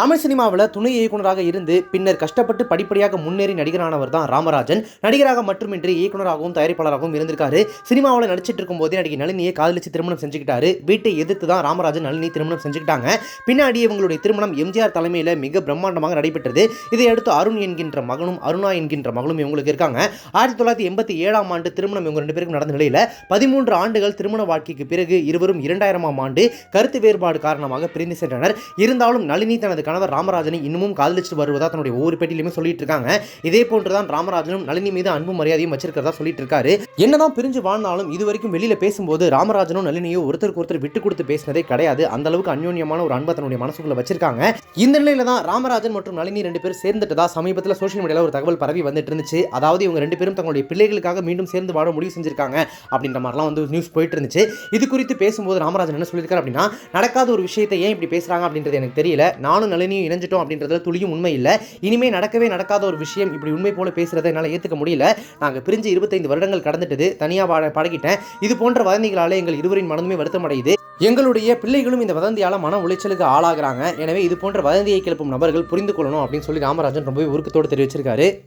தமிழ் சினிமாவில் துணை இயக்குனராக இருந்து பின்னர் கஷ்டப்பட்டு படிப்படியாக முன்னேறி நடிகரானவர் தான் ராமராஜன். நடிகராக மட்டுமின்றி இயக்குனராகவும் தயாரிப்பாளராகவும் இருந்திருக்காரு. சினிமாவில் நடிச்சிட்டு இருக்கும் போதே நடிகை நளினியை காதலிச்சு திருமணம் செஞ்சுக்கிட்டாரு. வீட்டை எதிர்த்து தான் ராமராஜன் நளினி திருமணம் செஞ்சுக்கிட்டாங்க. பின்னாடி இவங்களுடைய திருமணம் எம்ஜிஆர் தலைமையில் மிக பிரம்மாண்டமாக நடைபெற்றது. இதையடுத்து அருண் என்கின்ற மகனும் அருணா என்கின்ற மகளும் இவங்களுக்கு இருக்காங்க. 1987ஆம் ஆண்டு திருமணம் இவங்க 2 பேருக்கும் நடந்த நிலையில் 13 ஆண்டுகள் திருமண வாழ்க்கைக்கு பிறகு இருவரும் 2000ஆம் ஆண்டு கருத்து வேறுபாடு காரணமாக பிரிந்து சென்றனர். இருந்தாலும் நளினி தனது கணவர் ராமராஜனை இன்னமும் காதலிச்சு வருவதா தன்னுடைய ஒவ்வொரு பேட்டியிலுமே சொல்லிட்டு இருக்காங்க. இதே போன்றுதான் ராமராஜனும் நளினி மீது அன்பு மரியாதையும் வச்சிருக்கிறதா சொல்லிட்டு இருக்காரு. என்னதான் பிரிஞ்சு வாழ்ந்தாலும் இதுவரைக்கும் வெளியில பேசும்போது ராமராஜனும் நளினியும் ஒருத்தருக்கு ஒருத்தர் விட்டு கொடுத்து பேசினதே கிடையாது. அந்த அளவுக்கு அந்யோன்யமான ஒரு அன்பை தன்னுடைய மனசுக்குள்ள வச்சிருக்காங்க. இந்த நிலையில தான் ராமராஜன் மற்றும் நளினி 2 பேரும் சேர்ந்துட்டதா சமீபத்தில் சோஷியல் மீடியாவில் ஒரு தகவல் பரவி வந்துட்டு இருந்துச்சு. அதாவது இவங்க 2 பேரும் தங்களுடைய பிள்ளைகளுக்காக மீண்டும் சேர்ந்து வாழ முடிவு செஞ்சிருக்காங்க அப்படின்ற மாதிரிலாம் வந்து நியூஸ் போயிட்டு இருந்துச்சு. இது குறித்து பேசும்போது ராமராஜன் என்ன சொல்லியிருக்காரு அப்படின்னா, நடக்காத ஒரு விஷயத்தை ஏன் இப்படி பேசுறாங்க அப்படின்றது எனக்கு தெரியல. நானும் நளினியும் இணைஞ்சிட்டோம் அப்படின்றதுல துளியும் உண்மை இல்லை. இனிமே நடக்கவே நடக்காத ஒரு விஷயம் இப்படி உண்மை போல பேசுறதை என்னால் ஏற்றுக்க முடியல. நாங்கள் பிரிஞ்சு 25 வருடங்கள் கடந்துட்டது. தனியாக பழகிட்டேன். இது போன்ற வதந்திகளால் எங்கள் இருவரின் மனதுமே வருத்தமடையுது. எங்களுடைய பிள்ளைகளும் இந்த வதந்தியால் மன உளைச்சலுக்கு ஆளாகிறாங்க. எனவே இது போன்ற வதந்தியை கிளப்பும் நபர்கள் புரிந்து கொள்ளணும் அப்படின்னு சொல்லி ராமராஜன் ரொம்பவே உருக்கத்தோடு தெரிவிச்சிருக்காரு.